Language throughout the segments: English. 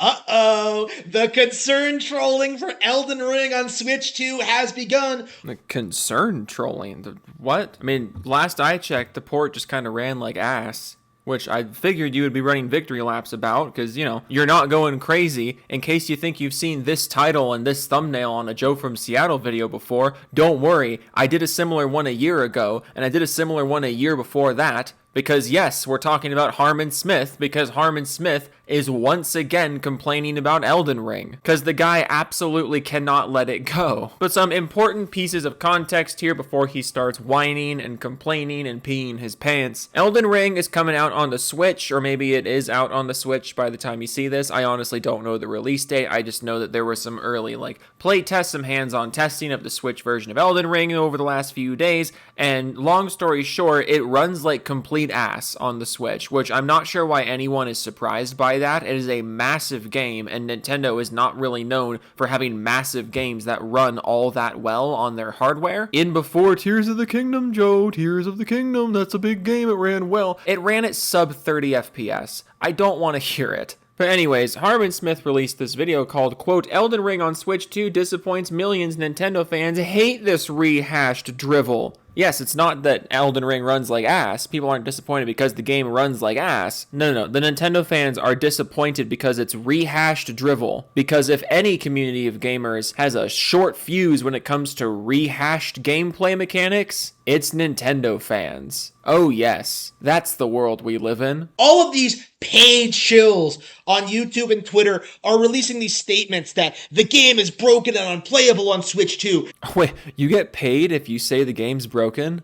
Uh-oh, the concern trolling for Elden Ring on Switch 2 has begun. The concern trolling? What? I mean, last I checked, the port just kind of ran like ass. Which I figured you would be running victory laps about, because, you know, you're not going crazy. In case you think you've seen this title and this thumbnail on a Joe from Seattle video before, don't worry, I did a similar one a year ago, and I did a similar one a year before that. Because yes, we're talking about Harmon Smith, because Harmon Smith is once again complaining about Elden Ring. Because the guy absolutely cannot let it go. But some important pieces of context here before he starts whining and complaining and peeing his pants. Elden Ring is coming out on the Switch, or maybe it is out on the Switch by the time you see this. I honestly don't know the release date. I just know that there were some early play tests, some hands-on testing of the Switch version of Elden Ring over the last few days. And long story short, it runs like complete ass on the Switch, which I'm not sure why anyone is surprised by that. It is a massive game, and Nintendo is not really known for having massive games that run all that well on their hardware. In before Tears of the Kingdom, Joe, Tears of the Kingdom, that's a big game, it ran well. It ran at sub 30 FPS. I don't want to hear it. But anyways, Harmon Smith released this video called, quote, Elden Ring on Switch 2 disappoints millions. Nintendo fans hate this rehashed drivel. Yes, it's not that Elden Ring runs like ass. People aren't disappointed because the game runs like ass. No. The Nintendo fans are disappointed because it's rehashed drivel. Because if any community of gamers has a short fuse when it comes to rehashed gameplay mechanics, it's Nintendo fans. Oh yes, that's the world we live in. All of these paid shills on YouTube and Twitter are releasing these statements that the game is broken and unplayable on Switch 2. Wait, you get paid if you say the game's broken?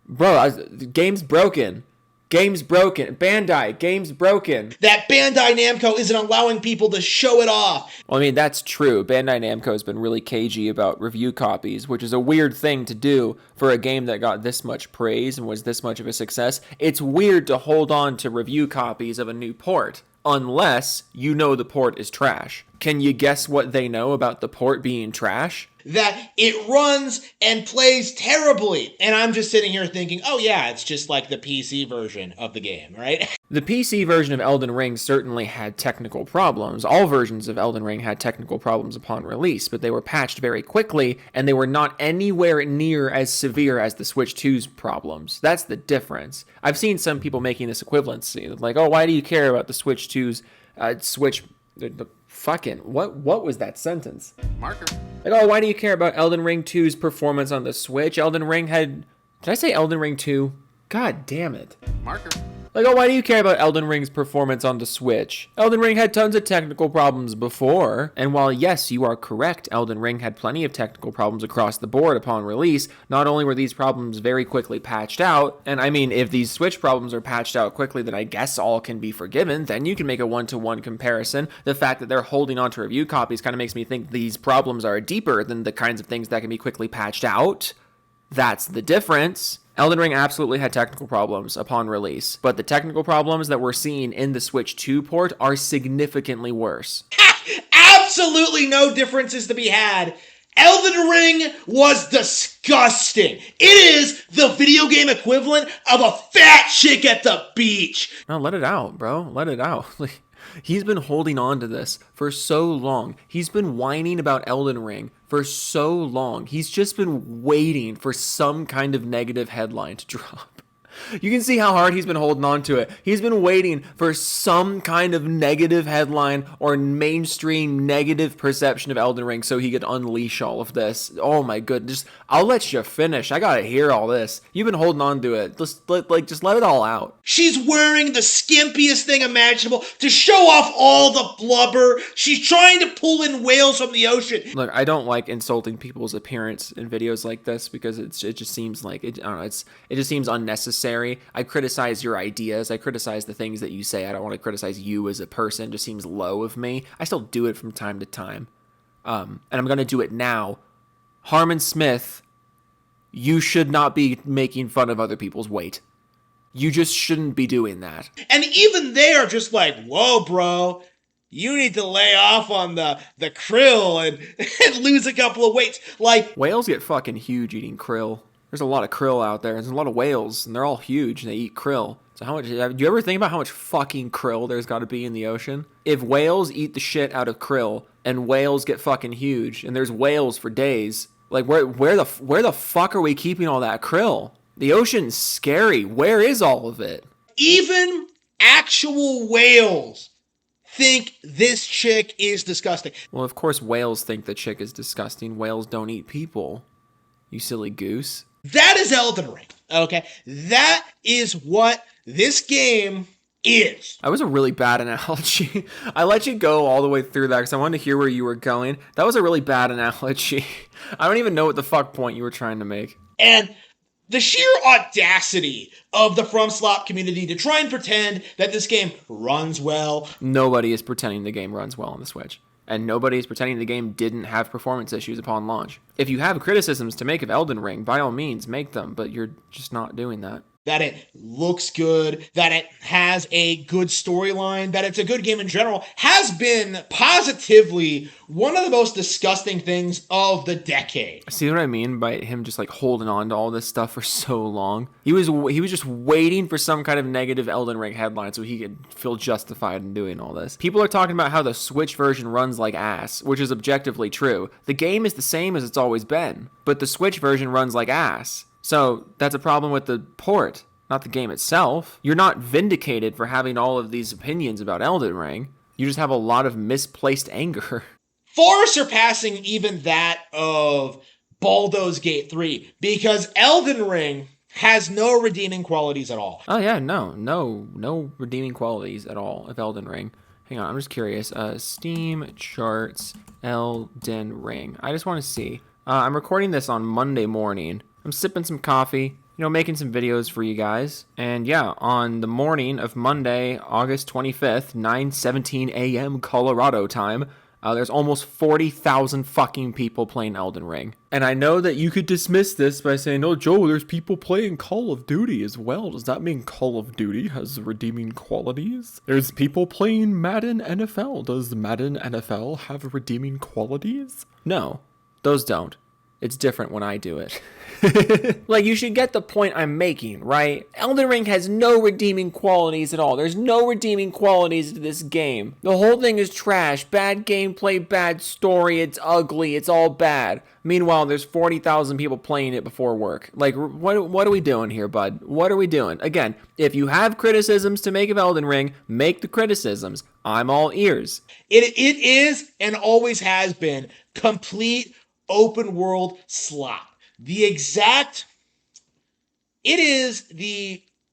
Bro, the game's broken. Game's broken. Bandai, game's broken. That Bandai Namco isn't allowing people to show it off. Well, I mean, that's true. Bandai Namco has been really cagey about review copies, which is a weird thing to do for a game that got this much praise and was this much of a success. It's weird to hold on to review copies of a new port, unless you know the port is trash. Can you guess what they know about the port being trash? That it runs and plays terribly. And I'm just sitting here thinking, oh yeah, it's just like the PC version of the game, right? The PC version of Elden Ring certainly had technical problems. All versions of Elden Ring had technical problems upon release, but they were patched very quickly, and they were not anywhere near as severe as the Switch 2's problems. That's the difference. I've seen some people making this equivalency, like, oh, why do you care about the Switch 2's what was that sentence? Marker. Like, oh, why do you care about Elden Ring 2's performance on the Switch? Elden Ring had... Did I say Elden Ring 2? God damn it. Marker. Like, oh, why do you care about Elden Ring's performance on the Switch? Elden Ring had tons of technical problems before, and while yes, you are correct, Elden Ring had plenty of technical problems across the board upon release, not only were these problems very quickly patched out, and I mean, if these Switch problems are patched out quickly, then I guess all can be forgiven, then you can make a one-to-one comparison. The fact that they're holding on to review copies kind of makes me think these problems are deeper than the kinds of things that can be quickly patched out. That's the difference. Elden Ring absolutely had technical problems upon release, but the technical problems that we're seeing in the Switch 2 port are significantly worse. Absolutely no differences to be had. Elden Ring was disgusting. It is the video game equivalent of a fat chick at the beach. No, let it out, bro. Let it out. He's been holding on to this for so long. He's been whining about Elden Ring for so long. He's just been waiting for some kind of negative headline to drop. You can see how hard he's been holding on to it. He's been waiting for some kind of negative headline or mainstream negative perception of Elden Ring so he could unleash all of this. Oh my goodness. I'll let you finish. I gotta hear all this. You've been holding on to it. Just let it all out. She's wearing the skimpiest thing imaginable to show off all the blubber. She's trying to pull in whales from the ocean. Look, I don't like insulting people's appearance in videos like this because it just seems like it just seems unnecessary. I criticize your ideas. I criticize the things that you say. I don't want to criticize you as a person. It just seems low of me. I still do it from time to time. And I'm going to do it now. Harmon Smith, you should not be making fun of other people's weight. You just shouldn't be doing that. And even they are just like, whoa, bro. You need to lay off on the krill and lose a couple of weights. Like, whales get fucking huge eating krill. There's a lot of krill out there. There's a lot of whales, and they're all huge, and they eat krill. So how much, do you ever think about how much fucking krill there's got to be in the ocean? If whales eat the shit out of krill and whales get fucking huge and there's whales for days, like where the fuck are we keeping all that krill? The ocean's scary. Where is all of it? Even actual whales think this chick is disgusting. Well, of course whales think the chick is disgusting. Whales don't eat people. You silly goose. That is Elden Ring, okay? That is what this game is. That was a really bad analogy. I let you go all the way through that because I wanted to hear where you were going. That was a really bad analogy. I don't even know what the fuck point you were trying to make. And the sheer audacity of the FromSoft community to try and pretend that this game runs well. Nobody is pretending the game runs well on the Switch. And nobody is pretending the game didn't have performance issues upon launch. If you have criticisms to make of Elden Ring, by all means, make them, but you're just not doing that. That it looks good, that it has a good storyline, that it's a good game in general, has been positively one of the most disgusting things of the decade. See what I mean by him just like holding on to all this stuff for so long? He was just waiting for some kind of negative Elden Ring headline so he could feel justified in doing all this. People are talking about how the Switch version runs like ass, which is objectively true. The game is the same as it's always been, but the Switch version runs like ass. So that's a problem with the port, not the game itself. You're not vindicated for having all of these opinions about Elden Ring. You just have a lot of misplaced anger. Far surpassing even that of Baldur's Gate 3, because Elden Ring has no redeeming qualities at all. Oh yeah, no redeeming qualities at all of Elden Ring. Hang on, I'm just curious. Steam charts Elden Ring. I just want to see. I'm recording this on Monday morning. I'm sipping some coffee, making some videos for you guys. And yeah, on the morning of Monday, August 25th, 9:17 a.m. Colorado time, there's almost 40,000 fucking people playing Elden Ring. And I know that you could dismiss this by saying, oh, Joe, there's people playing Call of Duty as well. Does that mean Call of Duty has redeeming qualities? There's people playing Madden NFL. Does Madden NFL have redeeming qualities? No, those don't. It's different when I do it. Like, you should get the point I'm making, right? Elden Ring has no redeeming qualities at all. There's no redeeming qualities to this game. The whole thing is trash. Bad gameplay, bad story. It's ugly. It's all bad. Meanwhile, there's 40,000 people playing it before work. Like, what are we doing here, bud? What are we doing? Again, if you have criticisms to make of Elden Ring, make the criticisms. I'm all ears. It is and always has been complete open world slop. It is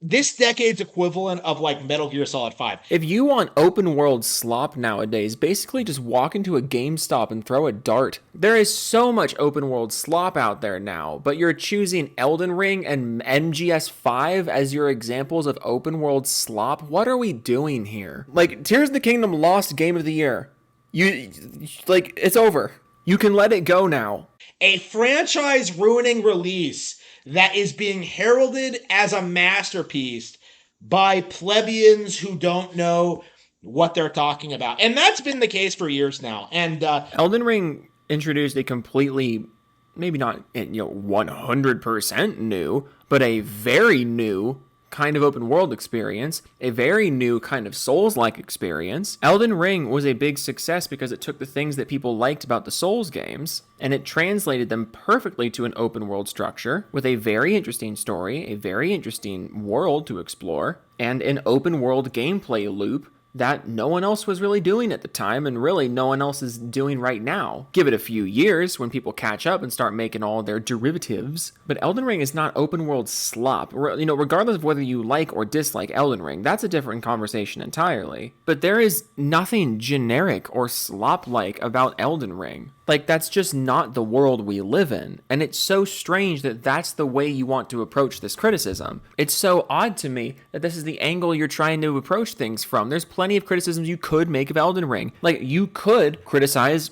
this decade's equivalent of like Metal Gear Solid 5. If you want open world slop nowadays, basically just walk into a GameStop and throw a dart. There is so much open world slop out there now, but you're choosing Elden Ring and MGS5 as your examples of open world slop. What are we doing here? Like, Tears of the Kingdom lost Game of the Year. It's over. You can let it go now. A franchise-ruining release that is being heralded as a masterpiece by plebeians who don't know what they're talking about. And that's been the case for years now. And Elden Ring introduced a completely, maybe not 100% new, but a very new kind of open world experience, a very new kind of Souls-like experience. Elden Ring was a big success because it took the things that people liked about the Souls games and it translated them perfectly to an open world structure with a very interesting story, a very interesting world to explore, and an open world gameplay loop that no one else was really doing at the time, and really no one else is doing right now. Give it a few years when people catch up and start making all their derivatives. But Elden Ring is not open world slop. Regardless of whether you like or dislike Elden Ring, that's a different conversation entirely. But there is nothing generic or slop-like about Elden Ring. Like, that's just not the world we live in. And it's so strange that that's the way you want to approach this criticism. It's so odd to me that this is the angle you're trying to approach things from. There's plenty of criticisms you could make of Elden Ring. Like, you could criticize,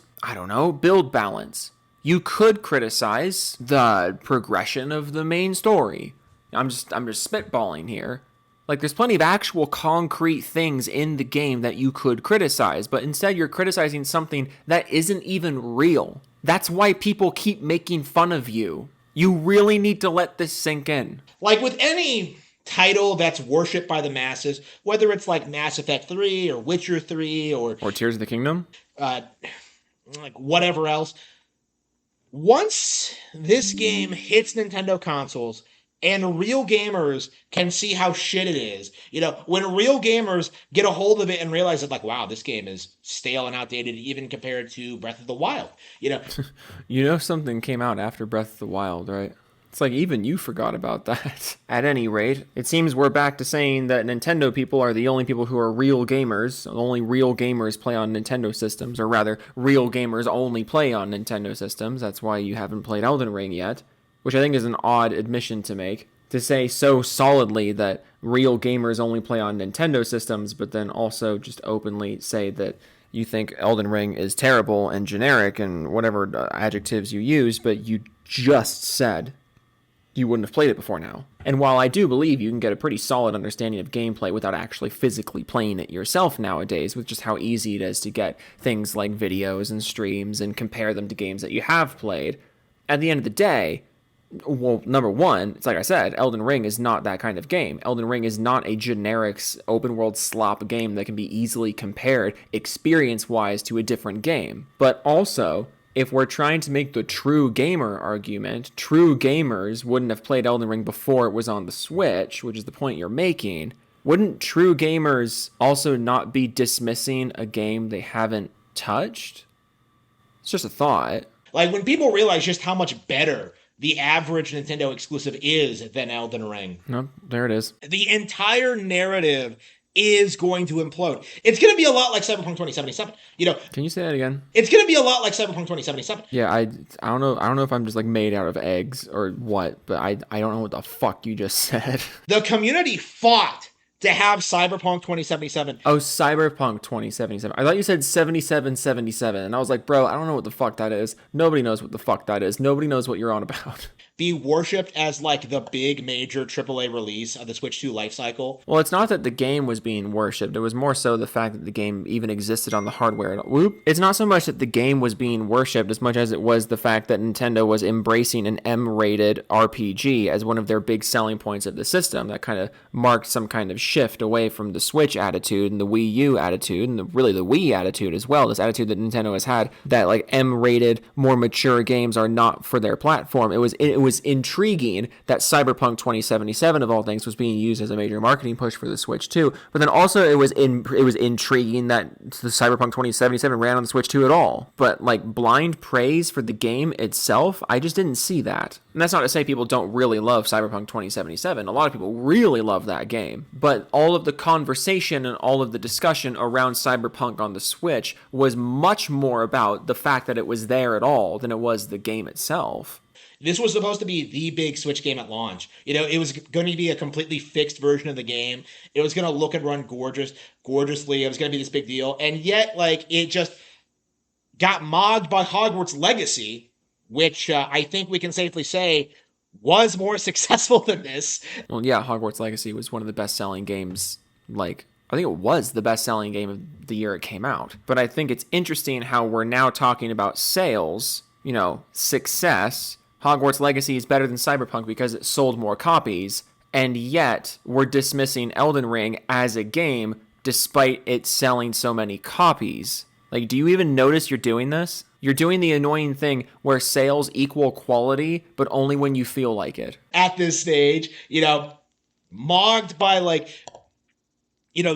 build balance. You could criticize the progression of the main story. I'm just spitballing here. Like, there's plenty of actual concrete things in the game that you could criticize, but instead you're criticizing something that isn't even real. That's why people keep making fun of you. You really need to let this sink in. Like with any title that's worshipped by the masses, whether it's like Mass Effect 3 or Witcher 3 or Tears of the Kingdom. Like whatever else. Once this game hits Nintendo consoles and real gamers can see how shit it is, when real gamers get a hold of it and realize that, like, wow, this game is stale and outdated, even compared to Breath of the Wild, Something came out after Breath of the Wild, right? It's like even you forgot about that. At any rate, it seems we're back to saying that Nintendo people are the only people who are real gamers. Only real gamers play on Nintendo systems, or rather, real gamers only play on Nintendo systems. That's why you haven't played Elden Ring yet, which I think is an odd admission to make. To say so solidly that real gamers only play on Nintendo systems, but then also just openly say that you think Elden Ring is terrible and generic and whatever adjectives you use, but you just said you wouldn't have played it before now. And while I do believe you can get a pretty solid understanding of gameplay without actually physically playing it yourself nowadays, with just how easy it is to get things like videos and streams and compare them to games that you have played, at the end of the day, well, number one, it's like I said, Elden Ring is not that kind of game. Elden Ring is not a generic open-world slop game that can be easily compared experience-wise to a different game. But also, if we're trying to make the true gamer argument, true gamers wouldn't have played Elden Ring before it was on the Switch, which is the point you're making. Wouldn't true gamers also not be dismissing a game they haven't touched? It's just a thought. Like, when people realize just how much better the average Nintendo exclusive is than Elden Ring. No, there it is. The entire narrative is going to implode. It's going to be a lot like Cyberpunk 2077. Can you say that again? It's going to be a lot like Cyberpunk 2077. Yeah, I don't know if I'm just like made out of eggs or what, but I don't know what the fuck you just said. The community fought to have Cyberpunk 2077. Oh, Cyberpunk 2077. I thought you said 7777, and I was like, bro, I don't know what the fuck that is. Nobody knows what the fuck that is. Nobody knows what you're on about. Be worshipped as like the big major AAA release of the Switch 2 life cycle. Well, it's not that the game was being worshipped. It was more so the fact that the game even existed on the hardware. Whoop. It's not so much that the game was being worshipped as much as it was the fact that Nintendo was embracing an M-rated RPG as one of their big selling points of the system. That kind of marked some kind of shift away from the Switch attitude and the Wii U attitude and really the Wii attitude as well. This attitude that Nintendo has had that like M-rated, more mature games are not for their platform. It was intriguing that Cyberpunk 2077 of all things was being used as a major marketing push for the Switch 2, but then also it was intriguing that the Cyberpunk 2077 ran on the Switch 2 at all. But like blind praise for the game itself, I just didn't see that. And that's not to say people don't really love Cyberpunk 2077. A lot of people really love that game. But all of the conversation and all of the discussion around Cyberpunk on the Switch was much more about the fact that it was there at all than it was the game itself. This was supposed to be the big Switch game at launch. It was going to be a completely fixed version of the game. It was going to look and run gorgeously. It was going to be this big deal. And yet, like, it just got mogged by Hogwarts Legacy, which I think we can safely say was more successful than this. Well, yeah, Hogwarts Legacy was one of the best-selling games, like, I think it was the best-selling game of the year it came out. But I think it's interesting how we're now talking about sales, success. Hogwarts Legacy is better than Cyberpunk because it sold more copies, and yet we're dismissing Elden Ring as a game despite it selling so many copies. Like, do you even notice you're doing this? You're doing the annoying thing where sales equal quality, but only when you feel like it. At this stage, mogged by,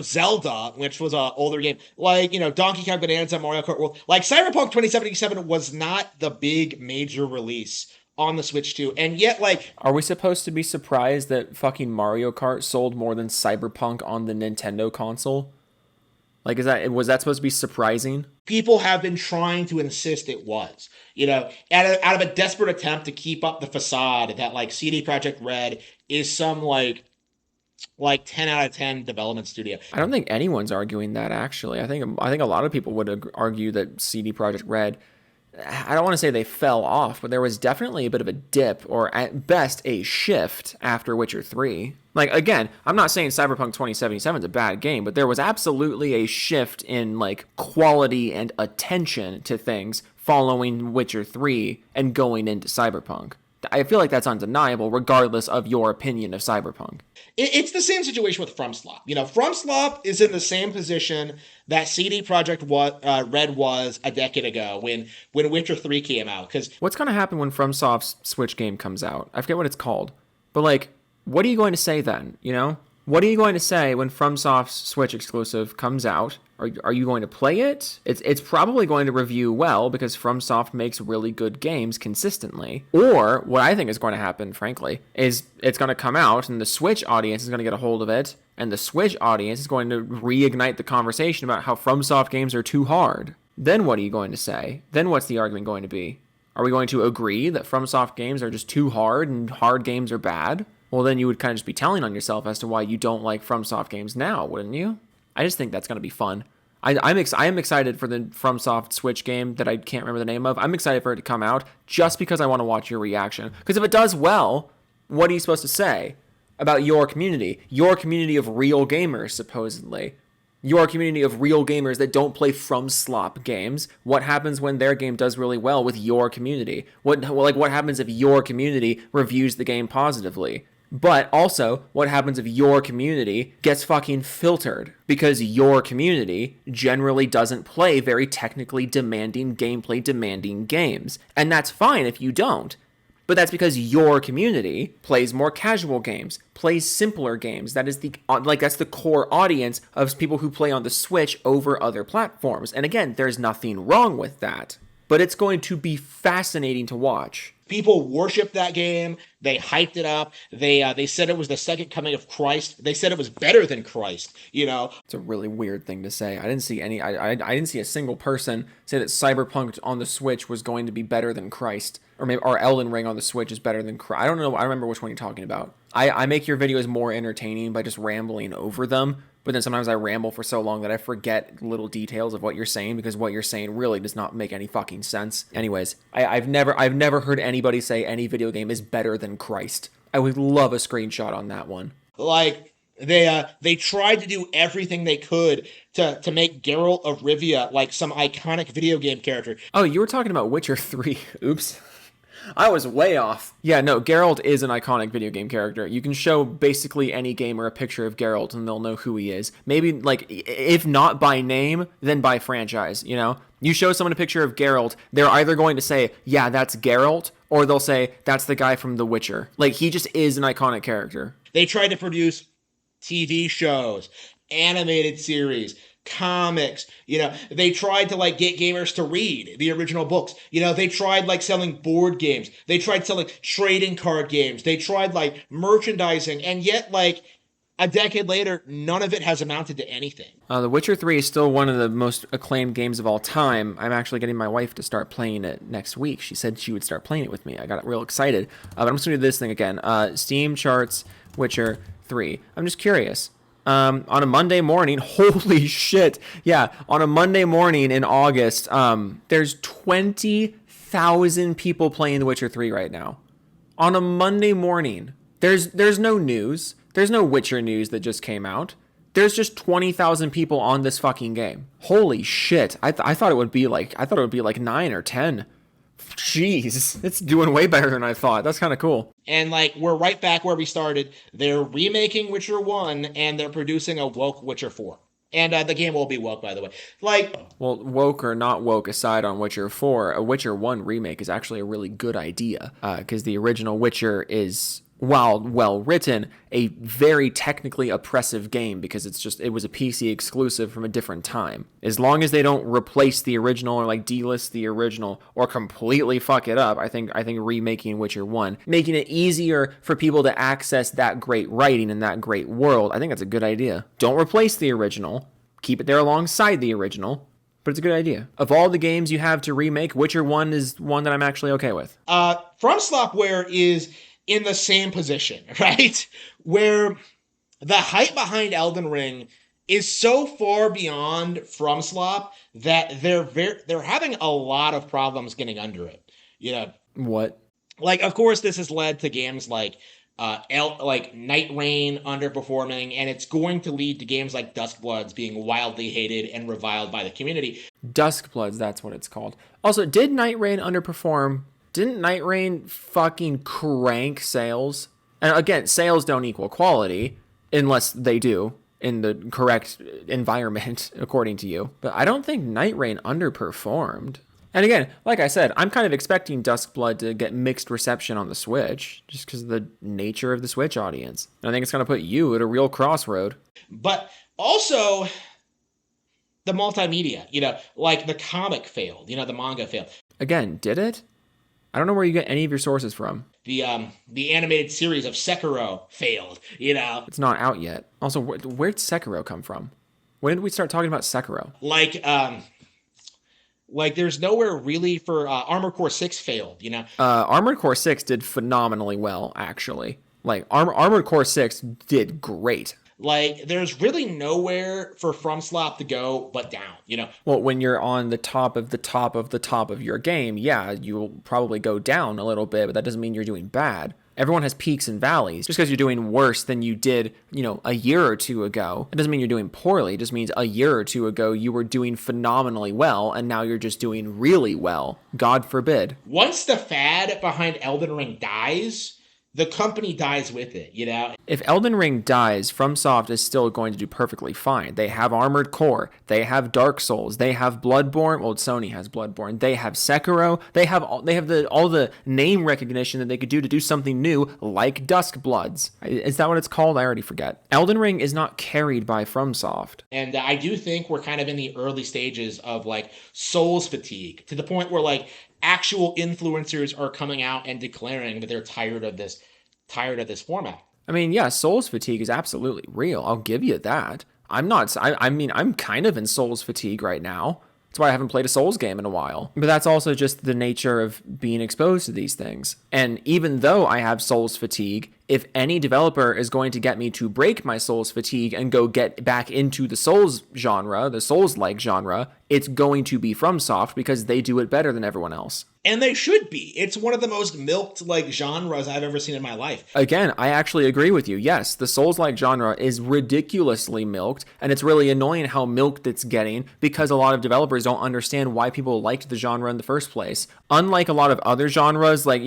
Zelda, which was an older game, Donkey Kong Bonanza, Mario Kart World. Like, Cyberpunk 2077 was not the big major release on the Switch 2, and yet, Are we supposed to be surprised that fucking Mario Kart sold more than Cyberpunk on the Nintendo console? Like, was that supposed to be surprising? People have been trying to insist it was. Out of a desperate attempt to keep up the facade that, CD Projekt Red is some, 10 out of 10 development studio. I don't think anyone's arguing that, actually. I think a lot of people would argue that CD Projekt Red, I don't want to say they fell off, but there was definitely a bit of a dip, or at best a shift after Witcher 3. Again, I'm not saying Cyberpunk 2077 is a bad game, but there was absolutely a shift in quality and attention to things following Witcher 3 and going into Cyberpunk. I feel like that's undeniable, regardless of your opinion of Cyberpunk. It's the same situation with FromSoft. FromSoft is in the same position that CD Projekt Red was a decade ago when Witcher 3 came out. Because what's going to happen when FromSoft's Switch game comes out? I forget what it's called. But, like, what are you going to say then, What are you going to say when FromSoft's Switch exclusive comes out? Are you going to play it? It's probably going to review well because FromSoft makes really good games consistently. Or what I think is going to happen, frankly, is it's going to come out and the Switch audience is going to get a hold of it, and the Switch audience is going to reignite the conversation about how FromSoft games are too hard. Then what are you going to say? Then what's the argument going to be? Are we going to agree that FromSoft games are just too hard and hard games are bad? Well, then you would kind of just be telling on yourself as to why you don't like FromSoft games now, wouldn't you? I just think that's going to be fun. I am excited for the FromSoft Switch game that I can't remember the name of. I'm excited for it to come out just because I want to watch your reaction. Because if it does well, what are you supposed to say about your community? Your community of real gamers, supposedly. Your community of real gamers that don't play FromSoft games. What happens when their game does really well with your community? What happens if your community reviews the game positively? But also, what happens if your community gets fucking filtered? Because your community generally doesn't play very technically demanding, gameplay demanding games. And that's fine if you don't. But that's because your community plays more casual games, plays simpler games. That is that's the core audience of people who play on the Switch over other platforms. And again, there's nothing wrong with that. But it's going to be fascinating to watch. People worship that game. They hyped it up. They said it was the second coming of Christ. They said it was better than Christ. It's a really weird thing to say. I didn't see I didn't see a single person say that Cyberpunk on the Switch was going to be better than Christ, or Elden Ring on the Switch is better than Christ. I don't know. I remember which one you're talking about. I make your videos more entertaining by just rambling over them. But then sometimes I ramble for so long that I forget little details of what you're saying because what you're saying really does not make any fucking sense. Anyways, I've never heard anybody say any video game is better than Christ. I would love a screenshot on that one. Like they tried to do everything they could to make Geralt of Rivia like some iconic video game character. Oh, you were talking about Witcher 3. Oops. I was way off. Yeah, no, Geralt is an iconic video game character. You can show basically any gamer a picture of Geralt and they'll know who he is. Maybe, if not by name, then by franchise, You show someone a picture of Geralt, they're either going to say, yeah, that's Geralt, or they'll say, that's the guy from The Witcher. He just is an iconic character. They tried to produce TV shows, animated series, comics, they tried to get gamers to read the original books. They tried selling board games. They tried selling trading card games. They tried merchandising, and yet a decade later, none of it has amounted to anything. The Witcher 3 is still one of the most acclaimed games of all time. I'm actually getting my wife to start playing it next week. She said she would start playing it with me. I got real excited. But I'm just going to do this thing again. Steam charts, Witcher 3. I'm just curious. On a Monday morning, holy shit. Yeah, on a Monday morning in August, there's 20,000 people playing The Witcher 3 right now. On a Monday morning. There's no news. There's no Witcher news that just came out. There's just 20,000 people on this fucking game. Holy shit. I thought it would be like 9 or 10. Jeez, it's doing way better than I thought. That's kind of cool. And we're right back where we started. They're remaking Witcher 1 and they're producing a woke Witcher 4. And the game will be woke, by the way. Well, woke or not woke aside on Witcher 4, a Witcher 1 remake is actually a really good idea. Because the original Witcher is, while well written, a very technically oppressive game because it was a PC exclusive from a different time. As long as they don't replace the original or delist the original or completely fuck it up, I think remaking Witcher 1, making it easier for people to access that great writing and that great world, I think that's a good idea. Don't replace the original. Keep it there alongside the original. But it's a good idea. Of all the games you have to remake, Witcher 1 is one that I'm actually okay with. FromSoftware is in the same position, right? Where the hype behind Elden Ring is so far beyond FromSoft that they're having a lot of problems getting under it. What? Of course, this has led to games like Night Rain underperforming, and it's going to lead to games like Duskbloods being wildly hated and reviled by the community. Duskbloods, that's what it's called. Also, did Night Rain underperform? Didn't Night Rain fucking crank sales? And again, sales don't equal quality unless they do in the correct environment, according to you. But I don't think Night Rain underperformed. And again, like I said, I'm kind of expecting Duskblood to get mixed reception on the Switch, just because of the nature of the Switch audience. And I think it's going to put you at a real crossroad. But also, the multimedia, like the comic failed, the manga failed. Again, did it? I don't know where you get any of your sources from. The animated series of Sekiro failed, It's not out yet. Also, where'd Sekiro come from? When did we start talking about Sekiro? Like there's nowhere really for Armored Core 6 failed, Armored Core 6 did phenomenally well, actually. Like, Armored Core 6 did great. Like, there's really nowhere for FromSoft to go but down, Well, when you're on the top of the top of the top of your game, yeah, you'll probably go down a little bit, but that doesn't mean you're doing bad. Everyone has peaks and valleys. Just because you're doing worse than you did, a year or two ago, it doesn't mean you're doing poorly. It just means a year or two ago you were doing phenomenally well, and now you're just doing really well. God forbid. Once the fad behind Elden Ring dies, the company dies with it, If Elden Ring dies, FromSoft is still going to do perfectly fine. They have Armored Core. They have Dark Souls. They have Bloodborne. Well, Sony has Bloodborne. They have Sekiro. They have all the name recognition that they could do something new, like Duskbloods. Is that what it's called? I already forget. Elden Ring is not carried by FromSoft. And I do think we're kind of in the early stages of like Souls fatigue, to the point where like actual influencers are coming out and declaring that they're tired of this format. I mean, yeah, Souls fatigue is absolutely real. I'll give you that. I'm kind of in Souls fatigue right now. That's why I haven't played a Souls game in a while. But that's also just the nature of being exposed to these things. And even though I have Souls fatigue, if any developer is going to get me to break my Souls fatigue and go get back into the Souls genre, the Souls-like genre, it's going to be FromSoft because they do it better than everyone else. And they should be. It's one of the most milked genres I've ever seen in my life. Again, I actually agree with you. Yes, the Souls-like genre is ridiculously milked, and it's really annoying how milked it's getting because a lot of developers don't understand why people liked the genre in the first place. Unlike a lot of other genres, like,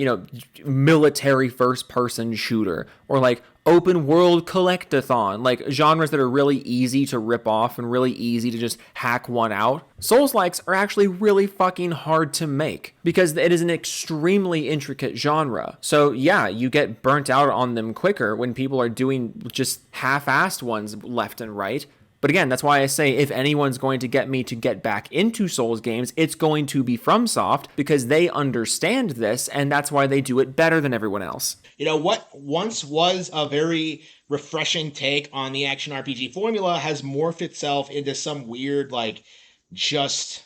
military first-person shooter, or like open world collectathon, like genres that are really easy to rip off and really easy to just hack one out. Souls-likes are actually really fucking hard to make because it is an extremely intricate genre. So yeah, you get burnt out on them quicker when people are doing just half-assed ones left and right. But again, that's why I say if anyone's going to get me to get back into Souls games, it's going to be FromSoft because they understand this, and that's why they do it better than everyone else. What once was a very refreshing take on the action RPG formula has morphed itself into some weird, just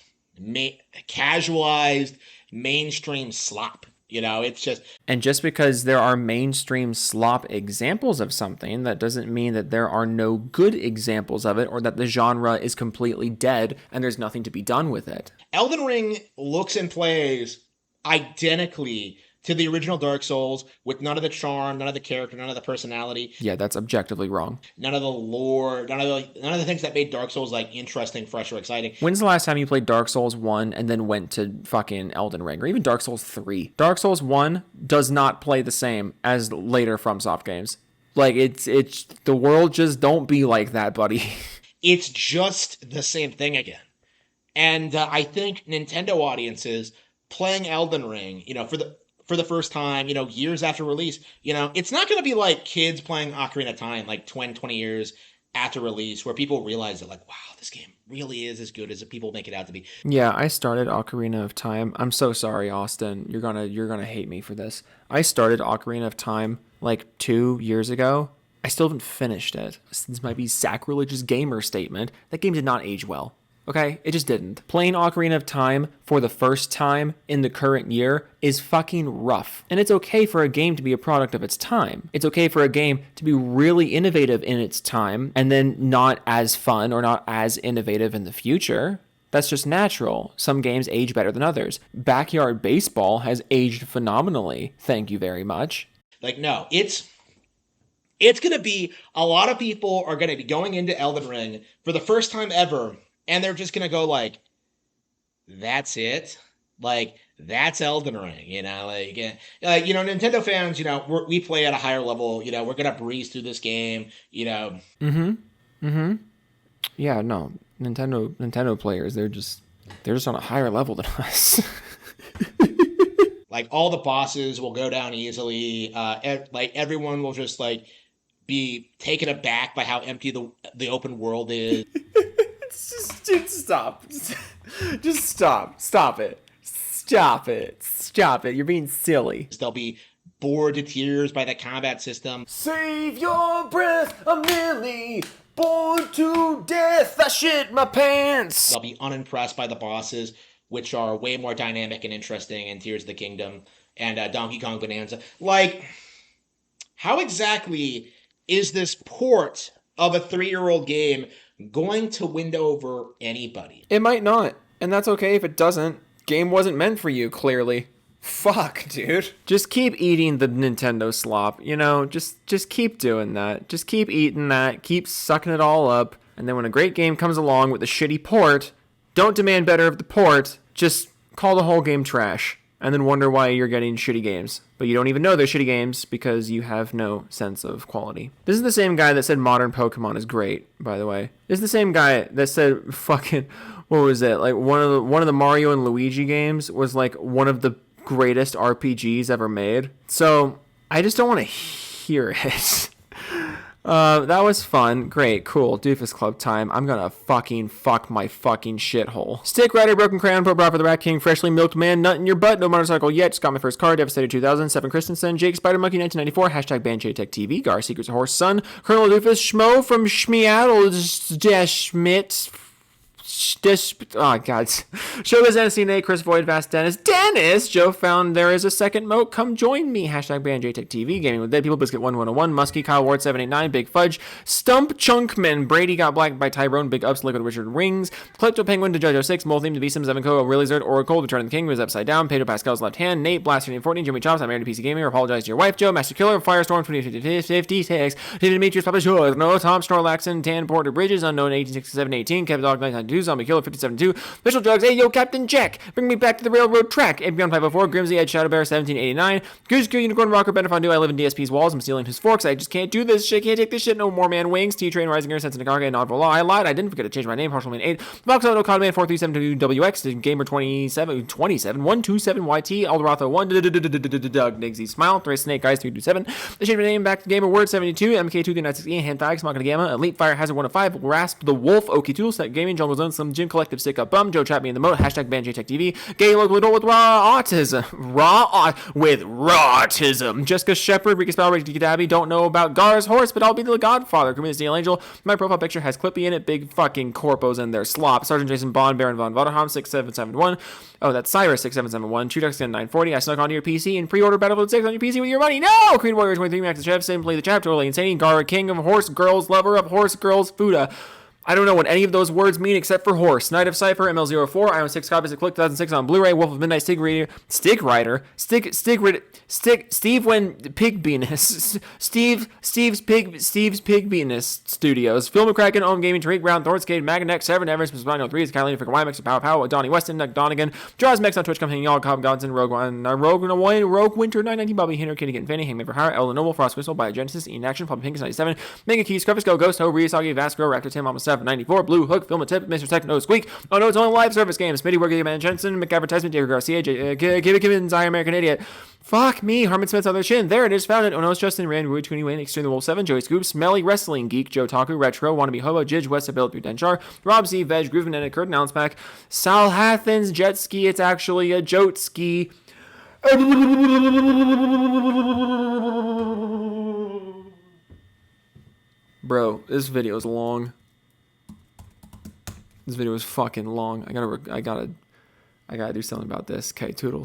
casualized mainstream slop. It's just... And just because there are mainstream slop examples of something, that doesn't mean that there are no good examples of it or that the genre is completely dead and there's nothing to be done with it. Elden Ring looks and plays identically to the original Dark Souls, with none of the charm, none of the character, none of the personality. Yeah, that's objectively wrong. None of the lore, none of the things that made Dark Souls interesting, fresh, or exciting. When's the last time you played Dark Souls 1 and then went to fucking Elden Ring, or even Dark Souls 3? Dark Souls 1 does not play the same as later FromSoft games. It's the world just don't be like that, buddy. It's just the same thing again. And I think Nintendo audiences playing Elden Ring, for the first time, years after release, it's not going to be like kids playing Ocarina of Time, 20 years after release, where people realize that, wow, this game really is as good as people make it out to be. Yeah, I started Ocarina of Time. I'm so sorry, Austin. You're gonna hate me for this. I started Ocarina of Time 2 years ago. I still haven't finished it. This might be sacrilegious gamer statement. That game did not age well. Okay? It just didn't. Playing Ocarina of Time for the first time in the current year is fucking rough. And it's okay for a game to be a product of its time. It's okay for a game to be really innovative in its time and then not as fun or not as innovative in the future. That's just natural. Some games age better than others. Backyard Baseball has aged phenomenally. Thank you very much. No, it's going to be, a lot of people are going to be going into Elden Ring for the first time ever, and they're just going to go that's it? Like, that's Elden Ring, Nintendo fans, we play at a higher level, we're gonna breeze through this game. Yeah, no, Nintendo players, they're just on a higher level than us. Like, all the bosses will go down easily. Like, everyone will just like be taken aback by how empty the open world is. Just stop. Just stop. Stop it. Stop it. Stop it. You're being silly. They'll be bored to tears by the combat system. Save your breath, a Millie. Bored to death, I shit my pants. They'll be unimpressed by the bosses, which are way more dynamic and interesting in Tears of the Kingdom and Donkey Kong Bonanza. Like, how exactly is this port of a 3-year-old game going to win over anybody? It might not, and that's okay if it doesn't. Game wasn't meant for you, clearly. Fuck, dude. Just keep eating the Nintendo slop, just keep doing that. Just keep eating that, keep sucking it all up, and then when a great game comes along with a shitty port, don't demand better of the port, just call the whole game trash, and then wonder why you're getting shitty games. But you don't even know they're shitty games because you have no sense of quality. This is the same guy that said modern Pokemon is great, by the way. This is the same guy that said fucking, what was it? Like one of the Mario and Luigi games was like one of the greatest RPGs ever made. So I just don't want to hear it. That was fun. Great, cool. Doofus Club time. I'm gonna fucking fuck my fucking shithole. Stick Rider, Broken Crayon, Pro Bra for the Rat King, Freshly Milked Man, Nut in Your Butt, No Motorcycle Yet, Just Got My First Car, Devastated 2000, Seven Christensen, Jake Spider Monkey 1994, hashtag BanJTech TV, Gar Secrets of Horse Son, Colonel Doofus, Schmo from Schmeaddle, Schmidt, oh god. Showbiz NCNA, Chris Void, Vast Dennis, Joe found there is a second moat, come join me, hashtag BanJTech TV, Gaming with Dead People, Biscuit 1101, Muskie, Kyle Ward 789, Big Fudge, Stump Chunkman, Brady got blacked by Tyrone, Big Ups, Liquid Richard Rings, Klepto Penguin to JoJo 6, Moltheme to V-Sims, Evan Co, Really Zerd, Oracle, Return of the King was upside down, Pedro Pascal's left hand, Nate, Blaster 14, Jimmy Chops, I'm married to PC Gamer, apologize to your wife, Joe, Master Killer, Firestorm 2056, David Demetrius, Papa Shore, No, Tom Snorlaxon, Tan Porter Bridges, Unknown 1867-18, Kevin Dog 992, Zombie Killer 57-2, Official Drugs, hey yo, Captain Jack, bring me back to the railroad track, Apion 504, Grimsy Edge, Shadow Bear 1789, Goose Goo, Unicorn Rocker, Benefondu, I live in DSP's walls, I'm stealing his forks, I just can't do this shit, can't take this shit no more, man, Wings, T-Train, Rising Air, Sense Nakarga, Novel Law, I lied, I didn't forget to change my name, Partial Man 8, Vox Auto, Codman 4372WX, Gamer 27, 127YT, Alderatho 1, Doug, Nigsy, Smile, Thrace Snake, Guys 327, I changed my name back to Gamer Word 72, MK23968, Hand Smoking Gamma, Elite Fire Hazard 105, Rasp the Wolf, Okie Tool, Set Gaming, Jungle Zone, Slim Jim Collective, Stick Up Bum, Joe Trap Me in the Moat, hashtag BanJTech TV, Gay Local Adult with raw autism, with raw autism, Jessica Shepard, Rika Spell, Ricky Dabby, don't know about Gar's horse, but I'll be the Godfather, Community Steel Angel, my profile picture has Clippy in it, big fucking corpos in their slop, Sergeant Jason Bond, Baron Von Vaderham, 6771, oh, that's Cyrus 6771, Chudex 940, I snuck onto your PC and pre-ordered Battlefield 6 on your PC with your money, no! Creed Warrior 23, Max the Chef, Simply the Chap, Totally Insane, Gar, King of Horse Girls, Lover of Horse Girls, Fuda. I don't know what any of those words mean except for horse. Knight of Cypher, ML04, I own 6 copies of Click 2006 on Blu-ray, Wolf of Midnight, Steve when Pigbeanus, Steve's Pigbeanus Studios, Phil McCracken, Ohm Gaming, Tariq Brown, Thornscade, Maganeck, Seven Evers, Spino 3, Catalina, Freaking Wymex, Pow Pow, Donnie Weston, Nick Donegan, Jaws Mex on Twitch, Come Hanging All, Cobb Godson, Rogue Winter, 919, Bobby Hinner, Kitty Getting Fanny, Hangman for Hire, Ellen Noble, Frost Whistle, Biogenesis, Ian Action, Papa Pinkins 97, Mega Keys, Crevice Go, Ghost Ho, Ryusagi, Vasco, Raptor Tim, Mama Stuff, 94, Blue Hook, Film a Tip, Mr. Techno Squeak, Oh No, It's Only Live Service Games, Smitty, Working Man Jensen, McAdvertisement, Diego Garcia, Give Gibbons, I American Idiot. Fuck me, Harmon Smith's Other Chin. There it is, found it. Oh no, it's Justin Rand, Rui 21, Extreme the Wolf 7, Joey Scoops, Smelly Wrestling Geek, Joe Taku, Retro, Wannabe Hobo, Jidge, West of Bill through Denchar, Rob Z, Veg, Groove and Curtin, Allen's Pack, Sal Hathens, Jet Ski, it's actually a Jote Ski. Bro, this video is long. This video is fucking long. I gotta do something about this. Okay, toodles.